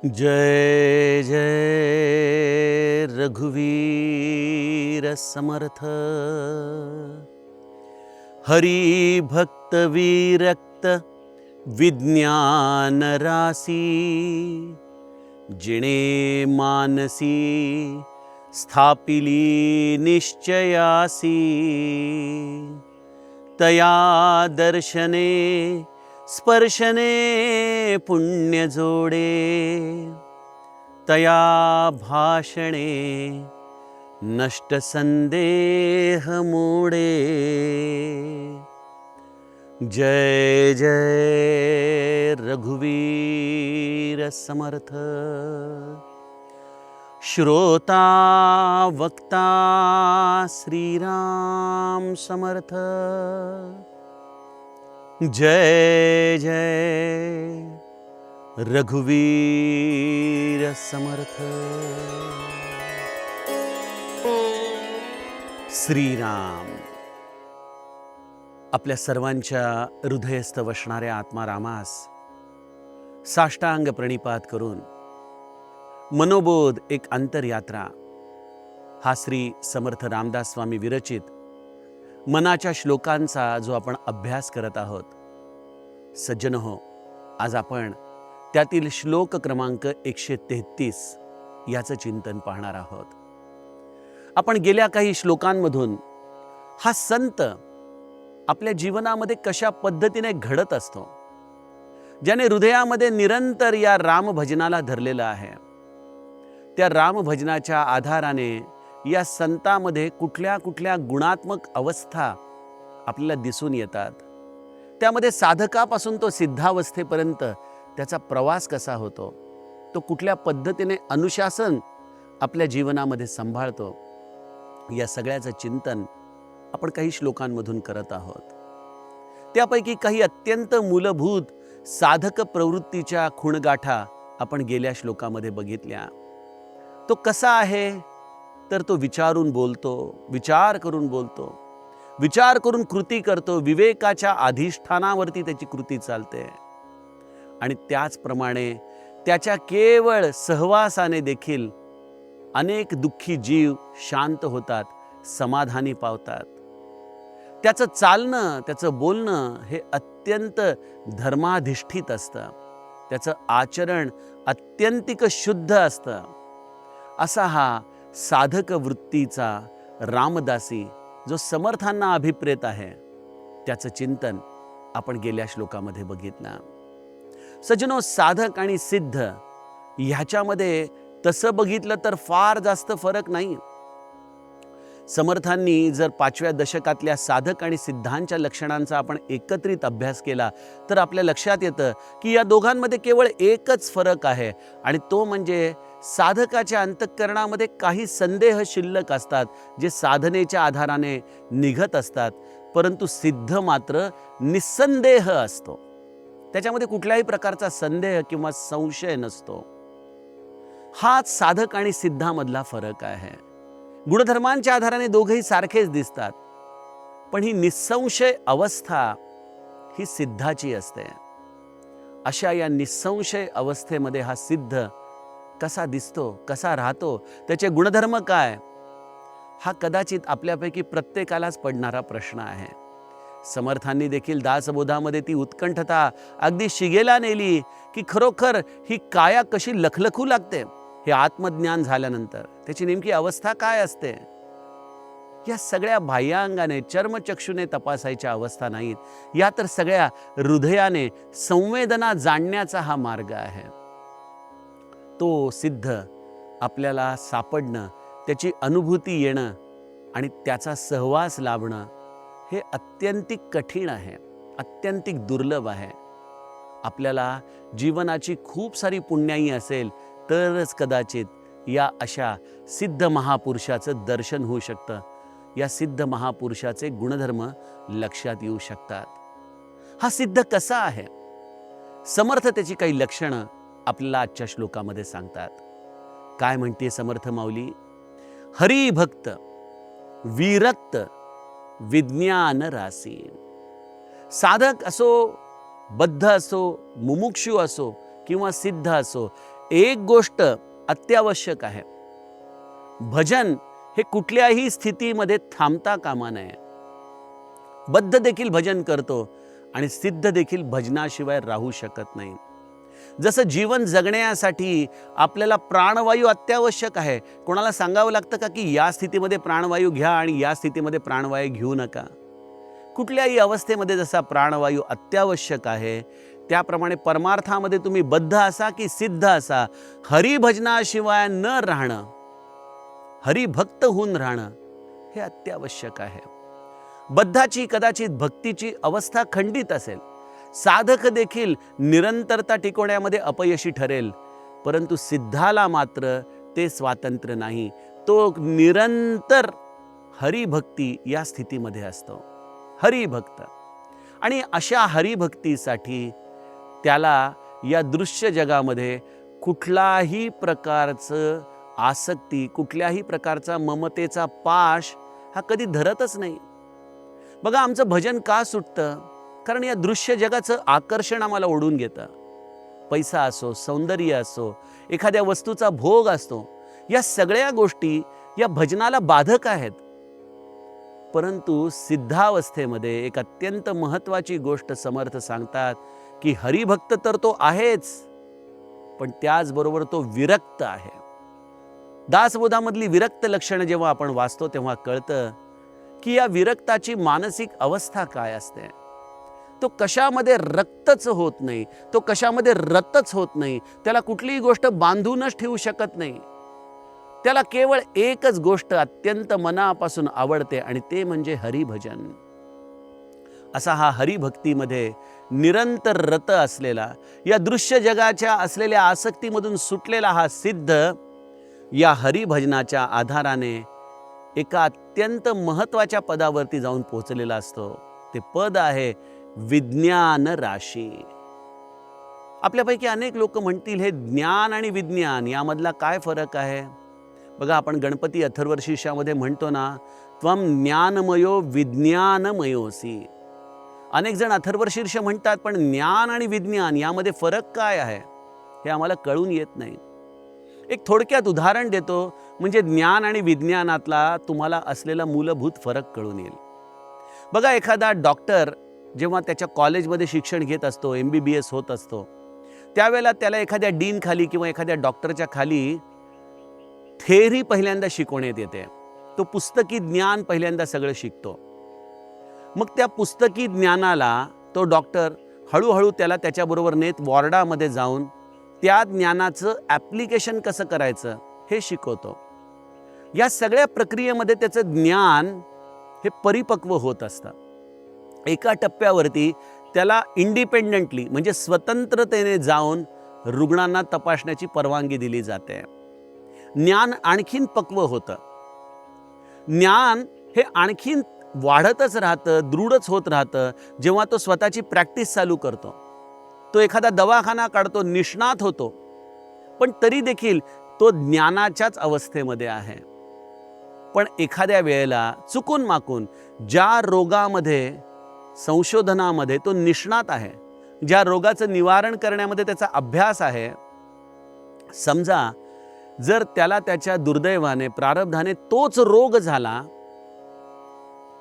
जय जय रघुवीर समर्थ। हरि भक्त विरक्त विज्ञान रासी, जिणे मानसी स्थापिली निश्चयासी। तया दर्शने स्पर्शने पुण्य जोडे, तया भाषणे नष्ट संदेह मोडे। जय जय रघुवीर समर्थ। श्रोता वक्ता श्रीराम समर्थ। जय जय रघुवीर समर्थ। श्रीराम आपल्या सर्वांच्या हृदयस्थ वसणाऱ्या आत्मारामास साष्टांग प्रणिपात करून मनोबोध एक अंतरयात्रा हा श्री समर्थ रामदास स्वामी विरचित मनाच्या श्लोकांचा जो आपण अभ्यास करत आहोत, सज्जन हो, आज आपण त्यातील श्लोक क्रमांक 133 याचं चिंतन पाहणार आहोत। आपण गेल्या काही श्लोकांमधून हा संत आपल्या जीवनामध्ये कशा पद्धतीने घडत असतो, ज्याने हृदयामध्ये निरंतर या रामभजनाला धरलेलं आहे, त्या रामभजनाच्या आधाराने या संतामध्ये कुठल्या कुठल्या गुणात्मक अवस्था आपल्याला दिसून येतात, त्यामध्ये साधकापासून तो सिद्धावस्थेपर्यंत त्याचा प्रवास कसा होतो, तो कुठल्या पद्धतीने अनुशासन आपल्या जीवनामध्ये सांभाळतो, या सगळ्याचं चिंतन आपण काही श्लोकांमधून करत आहोत। त्यापैकी काही अत्यंत मूलभूत साधक प्रवृत्तीच्या खुणगाठा आपण गेल्या श्लोकामध्ये बघितल्या। तो कसा आहे तर तो विचारून बोलतो, विचार करून बोलतो, विचार करून कृती करतो, विवेकाच्या अधिष्ठानावरती त्याची कृती चालते आणि त्याचप्रमाणे त्याच्या केवळ सहवासाने देखील अनेक दुःखी जीव शांत होतात, समाधानी पावतात। त्याचं चालणं, त्याचं बोलणं हे अत्यंत धर्माधिष्ठित असतं, त्याचं आचरण अत्यंतिक शुद्ध असतं। असा हा साधक वृत्तीचा रामदासी जो समर्थांना अभिप्रेत आहे, त्याचं चिंतन आपण गेल्या श्लोकामध्ये बघितलं। सज्जनो, साधक आणि सिद्ध ह्याच्यामध्ये तसं बघितलं तर फार जास्त फरक नाही। समर्थांनी जर 5व्या दशकातल्या साधक आणि सिद्धांच्या लक्षणांचा आपण एकत्रित अभ्यास केला तर आपल्या लक्षात येतं की या दोघांमध्ये केवळ एकच फरक आहे, आणि तो म्हणजे साधकाच्या अंतःकरणामध्ये काही संदेह शिल्लक असतात, जे साधनेच्या आधाराने निघत असतात, परंतु सिद्ध मात्र निसंदेह असतो, त्याच्यामध्ये कुठल्याही प्रकारचा संदेह किंवा संशय नसतो। हाच साधक आणि सिद्धामधला फरक आहे। गुणधर्मांच्या आधाराने दोघेही सारखेच दिसतात, पण ही निसंशय अवस्था ही सिद्धाची असते। अशा या निसंशय अवस्थेमध्ये हा सिद्ध कसा दिसतो, कसा राहतो, त्याचे गुणधर्म काय, हा कदाचित आपल्यापैकी प्रत्येकालाच पडणारा प्रश्न आहे। समर्थांनी देखील दासबोधामध्ये ती उत्कंठता अगदी शिगेला नेली की खरोखर ही काया कशी लखलखू लागते हे आत्मज्ञान झाल्यानंतर त्याची नेमकी अवस्था काय असते, या सगळ्या बाह्यांगाने चर्मचक्षुने तपासायच्या अवस्था नाहीत, या तर सगळ्या हृदयाने संवेदना जाणण्याचा हा मार्ग आहे। तो सिद्ध आपल्याला सापडणं, त्याची अनुभूती येणं आणि त्याचा सहवास लाभणं हे अत्यंतिक कठीण आहे, अत्यंतिक दुर्लभ आहे। आपल्याला जीवनाची खूप सारी पुण्याई असेल तरच कदाचित या अशा सिद्ध महापुरुषाचं दर्शन होऊ शकतं, या सिद्ध महापुरुषाचे गुणधर्म लक्षात येऊ शकतात। हा सिद्ध कसा आहे, समर्थ त्याची काही लक्षणं आपल्याला आजच्या श्लोकामध्ये सांगतात। काय म्हणते समर्थ माऊली? हरिभक्त विरक्त विज्ञान रासी। साधक असो, बद्ध असो, मुमुक्षु असो किंवा सिद्ध असो, एक गोष्ट अत्यावश्यक आहे, भजन हे कुठल्याही स्थितीमध्ये थांबता कामा नये. बद्ध देखील भजन करतो आणि सिद्ध देखील भजनाशिवाय राहू शकत नाही. जसं जीवन जगण्यासाठी आपल्याला प्राणवायू अत्यावश्यक आहे, कोणाला सांगावं लागतं का की या स्थितीमध्ये प्राणवायू घ्या आणि या स्थितीमध्ये प्राणवायू घेऊ नका? कुठल्याही अवस्थेमध्ये जसा प्राणवायू अत्यावश्यक आहे, त्याप्रमाणे परमार्थामध्ये तुम्ही बद्ध असा की सिद्ध असा, हरिभजनाशिवाय न राहणं, हरिभक्त होऊन राहणं हे अत्यावश्यक आहे. बद्धाची कदाचित भक्तीची अवस्था खंडित असेल, साधक देखील निरंतरता टिकवण्यामध्ये अपयशी ठरेल, परंतु सिद्धाला मात्र ते स्वातंत्र्य नाही. तो निरंतर हरिभक्ती या स्थितीमध्ये असतो, हरिभक्त. आणि अशा हरिभक्तीसाठी त्याला या दृश्य जगामध्ये कुठलाही प्रकारचं आसक्ती, कुठल्याही प्रकारचा ममतेचा पाश हा कधी धरतच नाही. बघा, आमचं भजन का सुटतं? कारण या दृश्य जगाचं आकर्षण आम्हाला ओढून घेतं. पैसा असो, सौंदर्य असो, एखाद्या वस्तूचा भोग असतो, या सगळ्या गोष्टी या भजनाला बाधक आहेत. परंतु सिद्धावस्थेमध्ये एक अत्यंत महत्त्वाची गोष्ट समर्थ सांगतात की हरिभक्त तर तो आहेच, पण त्याचबरोबर तो विरक्त आहे. दासबोधामधली विरक्त लक्षणं जेव्हा आपण वाचतो तेव्हा कळतं की या विरक्ताची मानसिक अवस्था काय असते. तो कशामध्ये रक्तच होत नाही, तो कशामध्ये रतच होत नाही, त्याला कुठलीही गोष्ट बांधूनच ठेवू शकत नाही. त्याला केवळ एकच गोष्ट अत्यंत मनापासून आवडते आणि ते म्हणजे हरिभजन. असा हा हरिभक्तीमध्ये निरंतर रत असलेला, या दृश्य जगाच्या असलेल्या आसक्तीमधून सुटलेला हा सिद्ध या हरिभजनाच्या आधाराने एका अत्यंत महत्त्वाच्या पदावरती जाऊन पोहोचलेला असतो. ते पद आहे विज्ञान राशी. आपल्यापैकी अनेक लोक म्हणतील, हे ज्ञान आणि विज्ञान यामधला काय फरक आहे? बघा, आपण गणपती अथर्वशीर्षामध्ये म्हणतो ना, त्वम ज्ञानमयो विज्ञानमयोसी. अनेक जण अथर्वशीर्ष म्हणतात, पण ज्ञान आणि विज्ञान यामध्ये फरक काय आहे हे आम्हाला कळून येत नाही. एक थोडक्यात उदाहरण देतो, म्हणजे ज्ञान आणि विज्ञानातला तुम्हाला असलेला मूलभूत फरक कळून येईल. बघा, एखादा डॉक्टर जेव्हा त्याच्या कॉलेजमध्ये शिक्षण घेत असतो, MBBS होत असतो, त्यावेळेला त्याला एखाद्या डीन खाली किंवा एखाद्या डॉक्टरच्या खाली थेअरी पहिल्यांदा शिकवण्यात येते. तो पुस्तकी ज्ञान पहिल्यांदा सगळं शिकतो. मग त्या पुस्तकी ज्ञानाला तो डॉक्टर हळूहळू त्याला त्याच्याबरोबर नेत वॉर्डामध्ये जाऊन त्या ज्ञानाचं ॲप्लिकेशन कसं करायचं हे शिकवतो. या सगळ्या प्रक्रियेमध्ये त्याचं ज्ञान हे परिपक्व होत असतं. एका टप्प्यावरती त्याला इंडिपेंडंटली म्हणजे स्वतंत्रतेने जाऊन रुग्णांना तपासण्याची परवानगी दिली जाते. ज्ञान आणखीन पक्व होतं. ज्ञान हे आणखीन वाढतच राहतं, दृढच होत राहतं जेव्हा तो स्वतःची प्रॅक्टिस चालू करतो. तो एखादा दवाखाना काढतो, निष्णात होतो, पण तरी देखील तो ज्ञानाच्याच अवस्थेमध्ये आहे. पण एखाद्या वेळेला चुकून माकून ज्या रोगामध्ये संशोधनामध्ये तो निष्णात आहे, ज्या रोगाचं निवारण करण्यामध्ये त्याचा अभ्यास आहे, समजा जर त्याला त्याच्या दुर्दैवाने प्रारब्धाने तोच रोग झाला,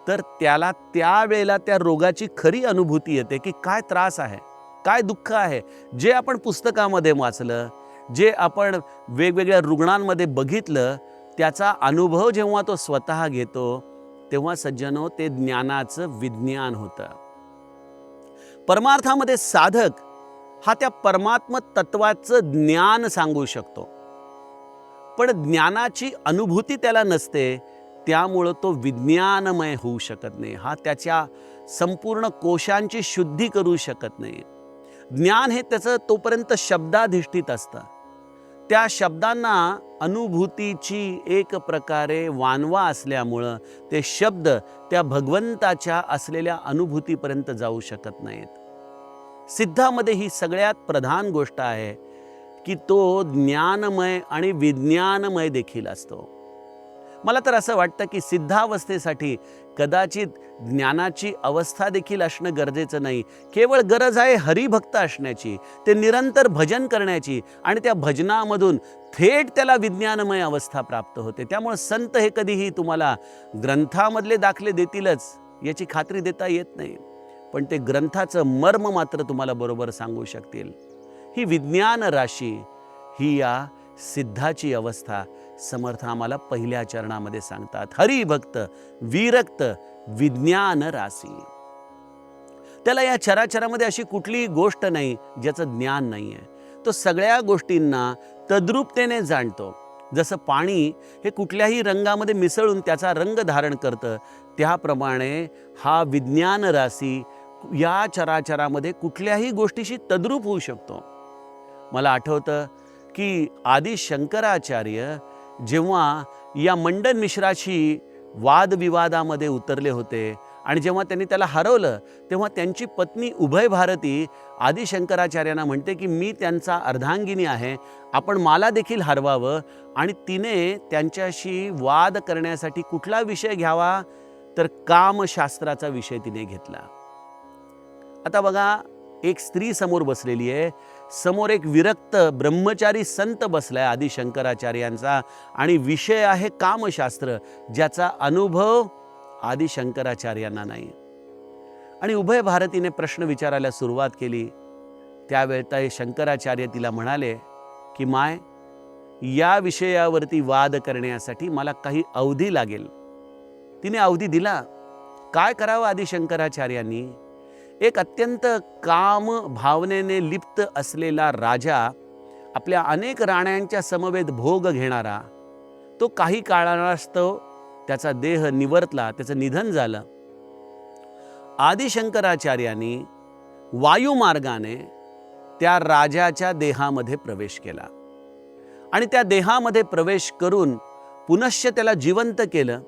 तर त्याला त्यावेळेला त्या रोगाची खरी अनुभूती येते की काय त्रास आहे, काय दुःख आहे. जे आपण पुस्तकामध्ये वाचलं, जे आपण वेगवेगळ्या रुग्णांमध्ये बघितलं, त्याचा अनुभव जेव्हा तो स्वतः घेतो, तेव्हा सज्जनो ते ज्ञानाचं विज्ञान होतं. परमार्थामध्ये साधक हा त्या परमात्म तत्वाचं ज्ञान सांगू शकतो, पण ज्ञानाची अनुभूती त्याला नसते, त्यामुळं तो विज्ञानमय होऊ शकत नाही. हा त्याच्या संपूर्ण कोशांची शुद्धी करू शकत नाही. ज्ञान हे त्याचं तोपर्यंत शब्दाधिष्ठित असतं. त्या शब्दांना अनुभूतीची एक प्रकारे वानवा असल्यामुळं ते शब्द त्या भगवंताच्या असलेल्या अनुभूतीपर्यंत जाऊ शकत नाहीत. सिद्धामध्ये ही सगळ्यात प्रधान गोष्ट आहे की तो ज्ञानमय आणि विज्ञानमय देखील असतो. मला तर असं वाटतं की सिद्धावस्थेसाठी कदाचित ज्ञानाची अवस्था देखील असणं गरजेचं नाही. केवळ गरज आहे हरिभक्त असण्याची, ते निरंतर भजन करण्याची, आणि त्या भजनामधून थेट त्याला विज्ञानमय अवस्था प्राप्त होते. त्यामुळे संत हे कधीही तुम्हाला ग्रंथामधले दाखले देतीलच याची खात्री देता येत नाही, पण ते ग्रंथाचं मर्म मात्र तुम्हाला बरोबर सांगू शकतील. ही विज्ञान राशी, ही या सिद्धाची अवस्था समर्थ आम्हाला पहिल्या चरणामध्ये सांगतात. हरिभक्त विरक्त विज्ञान राशी. त्याला या चराचरामध्ये अशी कुठलीही गोष्ट नाही ज्याचं ज्ञान नाही आहे. तो सगळ्या गोष्टींना तद्रूपतेने जाणतो. जसं पाणी हे कुठल्याही रंगामध्ये मिसळून त्याचा रंग धारण करतं, त्याप्रमाणे हा विज्ञान राशी या चराचरामध्ये कुठल्याही गोष्टीशी तद्रूप होऊ शकतो. मला आठवतं की आदि शंकराचार्य जेव्हा या मंडन मिश्राशी वादविवादामध्ये उतरले होते आणि जेव्हा त्यांनी त्याला हरवलं, तेव्हा त्यांची पत्नी उभय भारती आदि शंकराचार्यांना म्हणते की मी त्यांचा अर्धांगिनी आहे, आपण मला देखील हरवावं. आणि तिने त्यांच्याशी वाद करण्यासाठी कुठला विषय घ्यावा, तर कामशास्त्राचा विषय तिने घेतला. आता बघा, एक स्त्री समोर बसलेली आहे, समोर एक विरक्त ब्रह्मचारी संत बसलाय आदि शंकराचार्यांचा, आणि विषय आहे कामशास्त्र, ज्याचा अनुभव आदि शंकराचार्यांना नाही. आणि उभय भारतीने प्रश्न विचारायला सुरुवात केली. त्यावेळेला शंकराचार्य तिला म्हणाले की माय, या विषयावरती वाद करण्यासाठी मला काही अवधी लागेल. तिने अवधी दिला. काय करावं आदि शंकराचार्यांनी? एक अत्यंत काम भावनेने लिप्त असलेला राजा, आपल्या अनेक राण्यांच्या समवेत भोग घेणारा, तो काही काळास्तव त्याचा देह निवर्तला, त्याचं निधन झालं. आदि शंकराचार्यांनी वायुमार्गाने त्या राजाच्या देहामध्ये प्रवेश केला आणि त्या देहामध्ये प्रवेश करून पुनश्च त्याला जिवंत केलं.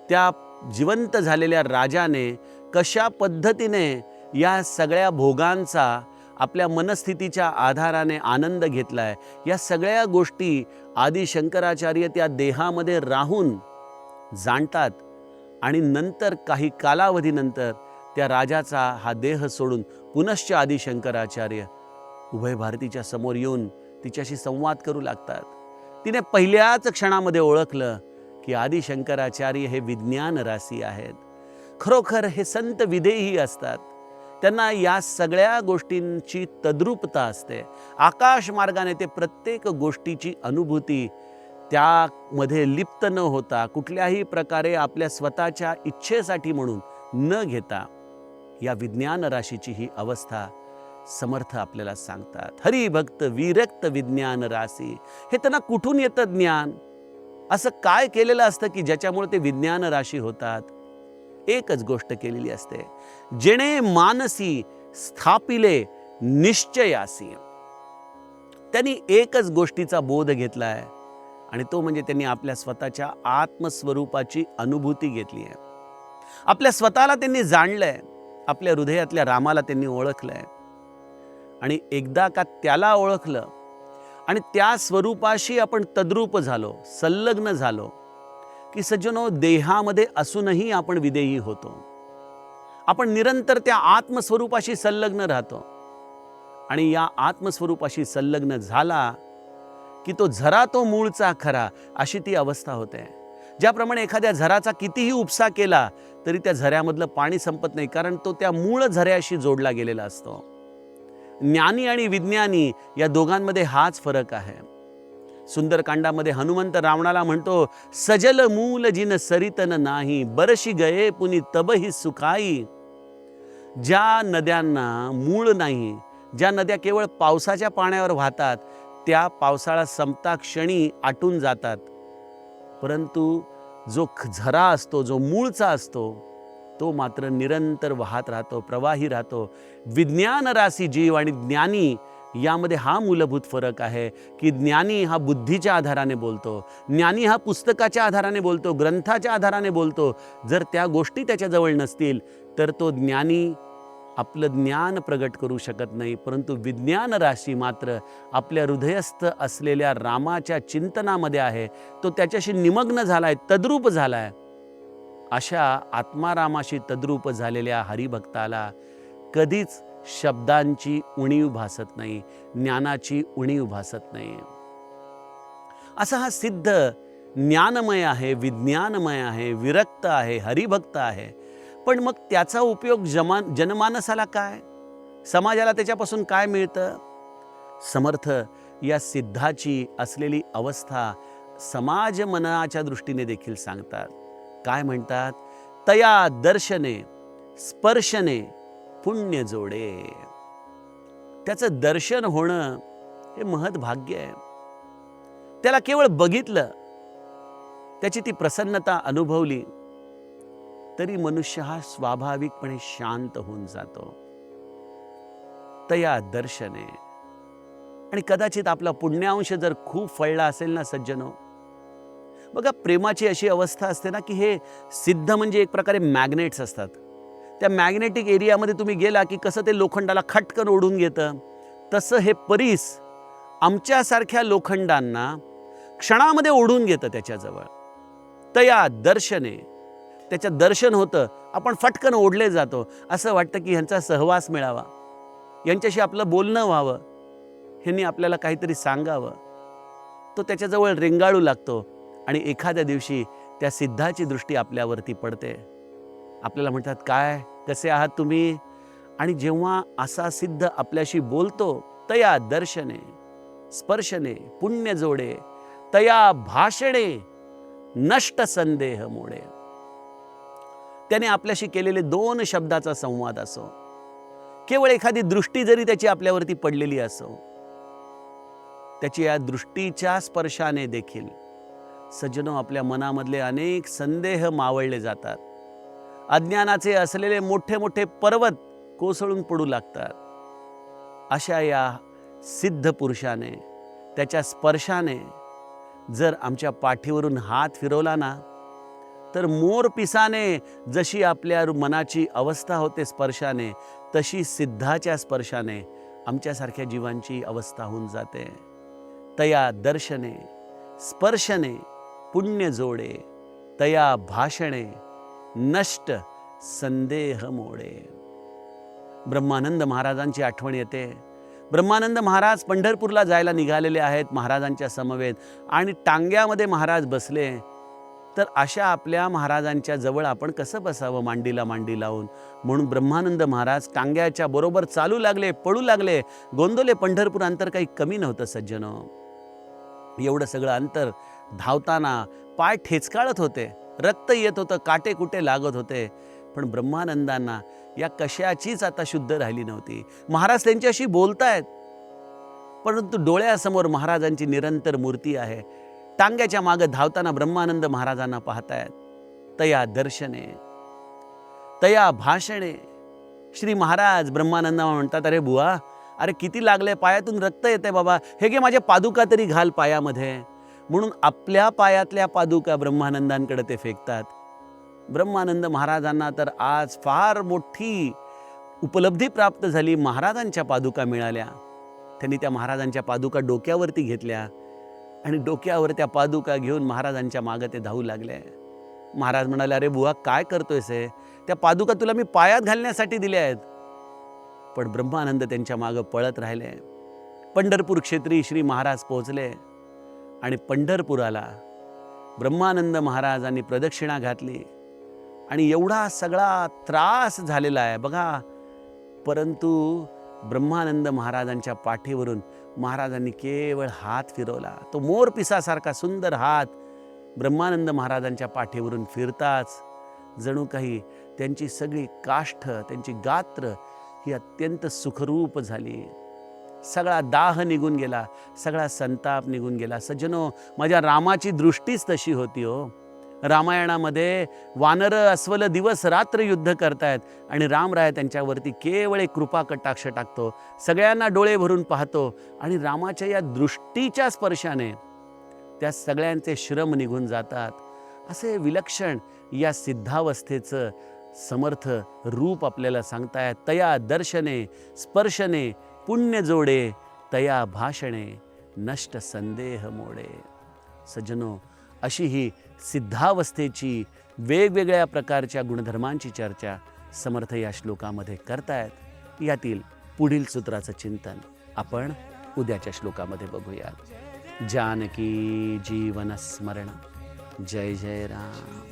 त्या जिवंत झालेल्या राजाने कशा पद्धतीने या सगळ्या भोगांचा आपल्या मनस्थितीच्या आधाराने आनंद घेतलाय, या सगळ्या गोष्टी आदि शंकराचार्य त्या देहामध्ये राहून जाणतात. आणि नंतर काही कालावधीनंतर त्या राजाचा हा देह सोडून पुनश्च आदि शंकराचार्य उभय भारतीच्या समोर येऊन तिच्याशी संवाद करू लागतात. तिने पहिल्याच क्षणामध्ये ओळखलं की आदि शंकराचार्य हे विज्ञान राशी आहेत. खरोखर हे संत विधेयी असतात. त्यांना या सगळ्या गोष्टींची तद्रूपता असते. आकाश मार्गाने ते प्रत्येक गोष्टीची अनुभूती त्यामध्ये लिप्त न होता, कुठल्याही प्रकारे आपल्या स्वतःच्या इच्छेसाठी म्हणून न घेता, या विज्ञान राशीची ही अवस्था समर्थ आपल्याला सांगतात. हरिभक्त विरक्त विज्ञान राशी. हे त्यांना कुठून येतं ज्ञान? असं काय केलेलं असतं की ज्याच्यामुळे ते विज्ञान राशी होतात? एकच गोष्ट केलेली असते, जेणे मानसी स्थापिले निश्चयासी. त्यांनी एकच गोष्टीचा बोध घेतलाय, आणि तो म्हणजे त्यांनी आपल्या स्वतःच्या आत्मस्वरूपाची अनुभूती घेतली आहे. आपल्या स्वतःला त्यांनी जाणलंय, आपल्या हृदयातल्या रामाला त्यांनी ओळखलंय. आणि एकदा का त्याला ओळखलं आणि त्या स्वरूपाशी आपण तद्रूप झालो, संलग्न झालो, की सज्जनो, देहामध्ये असूनही आपण विदेही होतो. आपण निरंतर त्या आत्मस्वरूपाशी संलग्न राहतो. आणि या आत्मस्वरूपाशी संलग्न झाला की तो झरा तो मूळचा खरा, अशी ती अवस्था होते. ज्याप्रमाणे एखाद्या झराचा कितीही उपसा केला तरी त्या झऱ्यामधलं पाणी संपत नाही, कारण तो त्या मूळ झऱ्याशी जोडला गेलेला असतो. ज्ञानी आणि विज्ञानी या दोघांमध्ये हाच फरक आहे. सुंदरकांडामध्ये हनुमंत रावणाला म्हणतो, सजल मूल जिन सरितन नाही, बरशी गये पुनी तबही सुखाई. ज्या नद्यांना मूळ नाही, ज्या नद्या केवळ पावसाच्या पाण्यावर वाहतात, त्या पावसाळा संपता क्षणी आटून जातात. परंतु जो झरा असतो, जो मूळचा असतो, तो मात्र निरंतर वाहत राहतो, प्रवाही राहतो. विज्ञान राशी जीव आणि ज्ञानी यामध्ये हा मूलभूत फरक आहे की ज्ञानी हा बुद्धीच्या आधाराने बोलतो, ज्ञानी हा पुस्तकाच्या आधाराने बोलतो, ग्रंथाच्या आधाराने बोलतो. जर त्या गोष्टी त्याच्याजवळ नसतील तर तो ज्ञानी आपलं ज्ञान प्रगट करू शकत नाही, परंतु विज्ञान राशी मात्र आपल्या हृदयस्थ असलेल्या रामाच्या चिंतनामध्ये आहे. तो त्याच्याशी निमग्न झालाय, तद्रूप झालाय. अशा आत्मारामाशी तद्रूप झालेल्या हरिभक्ताला कधीच शब्दांची उणीव भासत नाही, ज्ञानाची उणीव भासत नाही. असा हा सिद्ध ज्ञानमय आहे, विज्ञानमय आहे, विरक्त आहे, हरिभक्त आहे. पण मग त्याचा उपयोग जनमानसाला काय, समाजाला त्याच्यापासून काय मिळतं? समर्थ या सिद्धाची असलेली अवस्था समाज मनाच्या दृष्टीने देखील सांगतात. काय म्हणतात? तया दर्शने स्पर्शने पुण्य जोडे. त्याचं दर्शन होणं हे महत् भाग्य आहे. त्याला केवळ बघितलं, त्याची ती प्रसन्नता अनुभवली, तरी मनुष्य हा स्वाभाविकपणे शांत होऊन जातो. तया दर्शने. आणि कदाचित आपला पुण्यांश जर खूप फळला असेल ना सज्जनो, बघा प्रेमाची अशी अवस्था असते ना की हे सिद्ध म्हणजे एक प्रकारे मॅग्नेट्स असतात. त्या मॅग्नेटिक एरियामध्ये तुम्ही गेला की कसं ते लोखंडाला खटकन ओढून घेतं, तसं हे परीस आमच्यासारख्या लोखंडांना क्षणामध्ये ओढून घेतं त्याच्याजवळ. तया दर्शने. त्याचं दर्शन होतं, आपण फटकन ओढले जातो. असं वाटतं की ह्यांचा सहवास मिळावा, यांच्याशी आपलं बोलणं व्हावं, ह्यांनी आपल्याला काहीतरी सांगावं. तो त्याच्याजवळ रेंगाळू लागतो आणि एखाद्या दिवशी त्या सिद्धाची दृष्टी आपल्यावरती पडते. आपल्याला म्हणतात, काय कसे आहात तुम्ही? आणि जेव्हा असा सिद्ध आपल्याशी बोलतो, तया दर्शने स्पर्शने पुण्य जोडे, तया भाषणे नष्ट संदेह मोडे. त्याने आपल्याशी केलेले 2 शब्दाचा संवाद असो, केवळ एखादी दृष्टी जरी त्याची आपल्यावरती पडलेली असो, त्याची या दृष्टीच्या स्पर्शाने देखील सज्जनो आपल्या मनामधले अनेक संदेह मावळले जातात. अज्ञानाचे असलेले मोठे मोठे पर्वत कोसळून पडू लागतात. अशा या सिद्ध पुरुषाने, त्याच्या स्पर्शाने जर आमच्या पाठीवरून हात फिरवला ना, तर मोरपिसाने जशी आपल्या मनाची अवस्था होते स्पर्शाने, तशी सिद्धाच्या स्पर्शाने आमच्यासारख्या जीवांची अवस्था होऊन जाते. तया दर्शने स्पर्शने पुण्य जोडे, तया भाषणे नष्ट संदेह मोडे. ब्रह्मानंद महाराजांची आठवण येते. ब्रह्मानंद महाराज पंढरपूरला जायला निघालेले आहेत महाराजांच्या समवेत, आणि टांग्यामध्ये महाराज बसले. तर अशा आपल्या महाराजांच्या जवळ आपण कसं बसावं मांडीला मांडी लावून? म्हणून ब्रह्मानंद महाराज टांग्याच्या बरोबर चालू लागले, पळू लागले. गोंदवले पंढरपूर अंतर काही कमी नव्हतं सज्जनो. एवढं सगळं अंतर धावताना पाय ठेचकाळत होते, रक्त येत होतं, काटे कुटे लागत होते. पण ब्रह्मानंदांना या कशाचीच आता शुद्ध राहिली नव्हती. महाराज त्यांच्याशी बोलतायत, परंतु डोळ्यासमोर महाराजांची निरंतर मूर्ती आहे. टांग्याच्या मागे धावताना ब्रह्मानंद महाराजांना पाहतायत. तया दर्शने तया भाषणे. श्री महाराज ब्रह्मानंद म्हणतात, अरे बुवा, अरे किती लागले, पायातून रक्त येते बाबा, हे घे माझ्या पादुका तरी घाल पायामध्ये. म्हणून आपल्या पायातल्या पादुका ब्रह्मानंदांकडे ते फेकतात. ब्रह्मानंद महाराजांना तर आज फार मोठी उपलब्धी प्राप्त झाली. महाराजांच्या पादुका मिळाल्या. त्यांनी त्या महाराजांच्या पादुका डोक्यावरती घेतल्या आणि डोक्यावर त्या पादुका घेऊन महाराजांच्या मागे ते धावू लागले. महाराज म्हणाले, अरे बुवा काय करतोयस हे? त्या पादुका तुला मी पायात घालण्यासाठी दिल्या आहेत. पण ब्रह्मानंद त्यांच्या मागे पळत राहिले. पंढरपूर क्षेत्री श्री महाराज पोहोचले आणि पंढरपुराला ब्रह्मानंद महाराजांनी प्रदक्षिणा घातली. आणि एवढा सगळा त्रास झालेला आहे बघा, परंतु ब्रह्मानंद महाराजांच्या पाठीवरून महाराजांनी केवळ हात फिरवला. तो मोरपिसासारखा सुंदर हात ब्रह्मानंद महाराजांच्या पाठीवरून फिरताच जणू काही त्यांची सगळी काष्ठ, त्यांची गात्र ही अत्यंत सुखरूप झाली. सगळा दाह निघून गेला, सगळा संताप निघून गेला. सज्जनो, माझ्या रामाची दृष्टीच तशी होती हो. रामायणामध्ये वानरं अस्वल दिवस रात्र युद्ध करतायत आणि रामराय त्यांच्यावरती केवळ एक कृपा कटाक्ष टाकतो, सगळ्यांना डोळे भरून पाहतो आणि रामाच्या या दृष्टीच्या स्पर्शाने त्या सगळ्यांचे श्रम निघून जातात. असे विलक्षण या सिद्धावस्थेचं समर्थ रूप आपल्याला सांगतायत. तया दर्शने स्पर्शने पुण्य जोडे, तया भाषणे नष्ट संदेह मोडे. सज्जनो, अशी ही सिद्धावस्थेची वेगवेगळ्या प्रकारच्या गुणधर्मांची चर्चा समर्थ या श्लोकामध्ये करतायत. यातील पुढील सूत्राचं चिंतन आपण उद्याच्या श्लोकामध्ये बघूयात. जानकी जीवन स्मरण. जय जय राम.